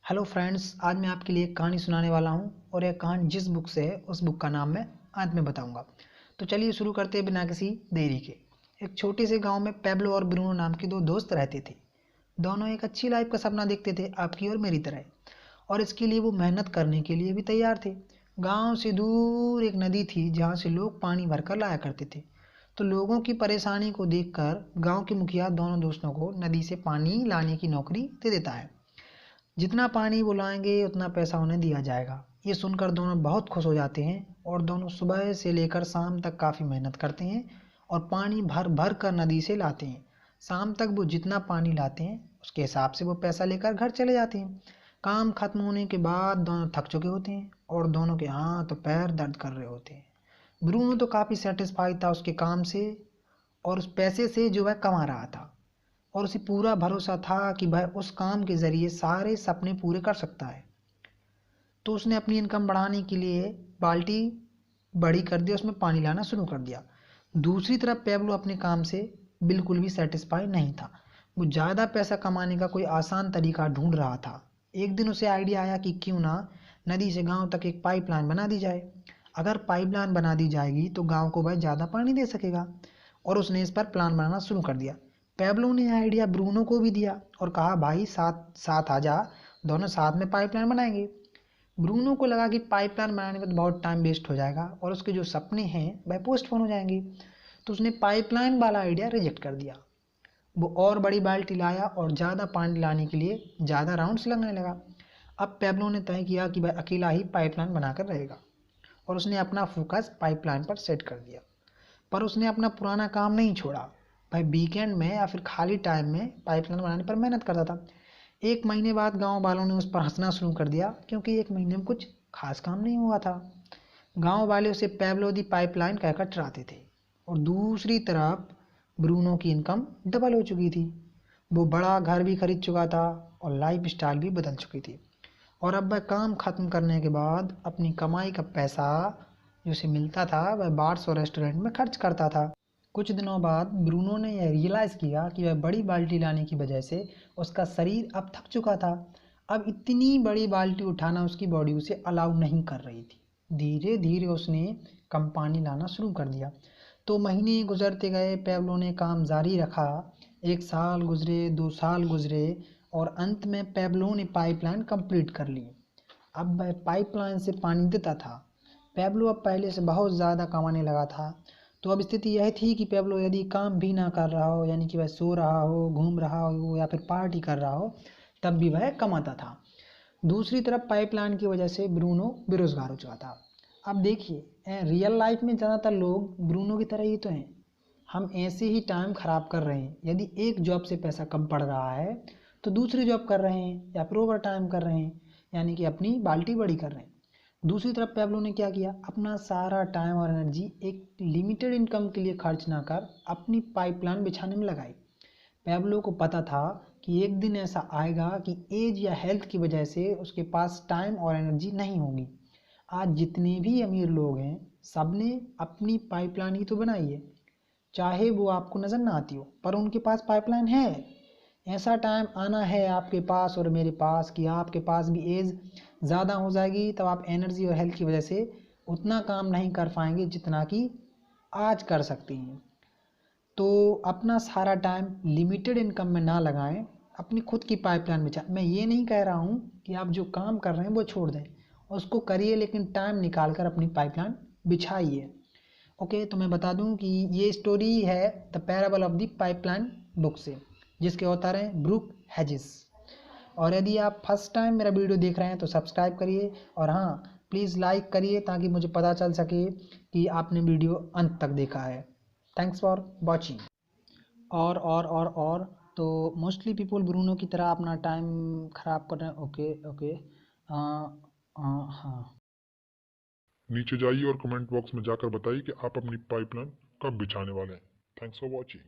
Hello friends, आज मैं आपके लिए एक कहानी सुनाने वाला हूँ और यह कहानी जिस बुक से है उस बुक का नाम मैं अंत में बताऊंगा। तो चलिए शुरू करते हैं बिना किसी देरी के। एक छोटे से गांव में पेब्लो और ब्रूनो नाम के दो दोस्त रहते थे। दोनों एक अच्छी लाइफ का सपना देखते थे, आपकी और मेरी तरह, और इसके लिए वो मेहनत करने के लिए भी तैयार थे। गाँव से दूर एक नदी थी जहाँ से लोग पानी भरकर लाया करते थे। तो लोगों की परेशानी को देखकर गांव के मुखिया दोनों दोस्तों को नदी से पानी लाने की नौकरी दे देता है। जितना पानी वो लाएंगे उतना पैसा उन्हें दिया जाएगा। ये सुनकर दोनों बहुत खुश हो जाते हैं और दोनों सुबह से लेकर शाम तक काफ़ी मेहनत करते हैं और पानी भर भर कर नदी से लाते हैं। शाम तक वो जितना पानी लाते हैं उसके हिसाब से वो पैसा लेकर घर चले जाते हैं। काम खत्म होने के बाद दोनों थक चुके होते हैं और दोनों के हाथ और पैर दर्द कर रहे होते हैं। ब्रूनो तो काफ़ी सेटिस्फाइड था उसके काम से और उस पैसे से जो वह कमा रहा था, और उसे पूरा भरोसा था कि वह उस काम के ज़रिए सारे सपने पूरे कर सकता है। तो उसने अपनी इनकम बढ़ाने के लिए बाल्टी बड़ी कर दी, उसमें पानी लाना शुरू कर दिया। दूसरी तरफ पेब्लो अपने काम से बिल्कुल भी सेटिस्फाई नहीं था। वो ज़्यादा पैसा कमाने का कोई आसान तरीका ढूंढ रहा था। एक दिन उसे आइडिया आया कि क्यों ना नदी से गांव तक एक पाइपलाइन बना दी जाए। अगर पाइपलाइन बना दी जाएगी तो गांव को वह ज़्यादा पानी दे सकेगा, और उसने इस पर प्लान बनाना शुरू कर दिया। पेब्लो ने आइडिया ब्रूनो को भी दिया और कहा, भाई साथ साथ आ जा, दोनों साथ में पाइपलाइन बनाएंगे। ब्रूनो को लगा कि पाइपलाइन बनाने में तो बहुत टाइम वेस्ट हो जाएगा और उसके जो सपने हैं वह पोस्टपोन हो जाएंगे। तो उसने पाइपलाइन वाला आइडिया रिजेक्ट कर दिया। वो और बड़ी बाल्टी लाया और ज़्यादा पानी लाने के लिए ज़्यादा राउंड्स लगाने लगा। अब पेब्लो ने तय किया कि वह अकेला ही पाइपलाइन बनाकर रहेगा और उसने अपना फोकस पाइपलाइन पर सेट कर दिया। पर उसने अपना पुराना काम नहीं छोड़ा। भाई वीकेंड में या फिर खाली टाइम में पाइपलाइन बनाने पर मेहनत करता था। एक महीने बाद गांव वालों ने उस पर हंसना शुरू कर दिया, क्योंकि एक महीने में कुछ खास काम नहीं हुआ था। गांव वाले उसे पैब्लो दी पाइपलाइन कहकर चढ़ाते थे। और दूसरी तरफ ब्रूनो की इनकम डबल हो चुकी थी। वो बड़ा घर भी खरीद चुका था और लाइफ स्टाइल भी बदल चुकी थी। और अब वह काम खत्म करने के बाद अपनी कमाई का पैसा जो उसे मिलता था वह बार्स और रेस्टोरेंट में खर्च करता था। कुछ दिनों बाद ब्रूनो ने यह रियलाइज़ किया कि वह बड़ी बाल्टी लाने की वजह से उसका शरीर अब थक चुका था। अब इतनी बड़ी बाल्टी उठाना उसकी बॉडी उसे अलाउ नहीं कर रही थी। धीरे धीरे उसने कम पानी लाना शुरू कर दिया। तो महीने गुजरते गए, पेब्लो ने काम जारी रखा। एक साल गुजरे, 2 साल गुजरे, और अंत में पेब्लो ने पाइपलाइन कंप्लीट कर ली। अब वह पाइपलाइन से पानी देता था। पेब्लो अब पहले से बहुत ज़्यादा कमाने लगा था। तो अब स्थिति यह थी कि पेब्लो यदि काम भी ना कर रहा हो, यानी कि वह सो रहा हो, घूम रहा हो या फिर पार्टी कर रहा हो, तब भी वह कमाता था। दूसरी तरफ पाइपलाइन की वजह से ब्रूनो बेरोजगार हो चुका था। अब देखिए, रियल लाइफ में ज़्यादातर लोग ब्रूनो की तरह ही तो हैं। हम ऐसे ही टाइम खराब कर रहे हैं। यदि एक जॉब से पैसा कम पड़ रहा है तो दूसरी जॉब कर रहे हैं या फिर ओवर टाइम कर रहे हैं, यानी कि अपनी बाल्टी बड़ी कर रहे हैं। दूसरी तरफ पेब्लो ने क्या किया, अपना सारा टाइम और एनर्जी एक लिमिटेड इनकम के लिए खर्च ना कर अपनी पाइपलाइन बिछाने में लगाई। पेब्लो को पता था कि एक दिन ऐसा आएगा कि एज या हेल्थ की वजह से उसके पास टाइम और एनर्जी नहीं होगी। आज जितने भी अमीर लोग हैं सबने अपनी पाइपलाइन ही तो बनाई है, चाहे वो आपको नज़र ना आती हो, पर उनके पास पाइपलाइन है। ऐसा टाइम आना है आपके पास और मेरे पास कि आपके पास भी एज ज़्यादा हो जाएगी, तब आप एनर्जी और हेल्थ की वजह से उतना काम नहीं कर पाएंगे जितना कि आज कर सकती हैं। तो अपना सारा टाइम लिमिटेड इनकम में ना लगाएं, अपनी खुद की पाइपलाइन बिछा। मैं ये नहीं कह रहा हूँ कि आप जो काम कर रहे हैं वो छोड़ दें, उसको करिए, लेकिन टाइम निकाल कर अपनी पाइपलाइन बिछाइए। ओके, तो मैं बता दूं कि ये स्टोरी है the parable of the pipeline book से, जिसके ऑथर हैं ब्रूक हेजिस। और यदि आप फर्स्ट टाइम मेरा वीडियो देख रहे हैं तो सब्सक्राइब करिए, और हाँ, प्लीज़ लाइक करिए ताकि मुझे पता चल सके कि आपने वीडियो अंत तक देखा है। Thanks for watching. और तो मोस्टली पीपल ब्रूनो की तरह अपना टाइम ख़राब कर रहे हैं। ओके ओके, हाँ। नीचे जाइए और कमेंट बॉक्स में जाकर बताइए कि आप अपनी पाइपलाइन कब बिछाने वाले हैं। Thanks for watching.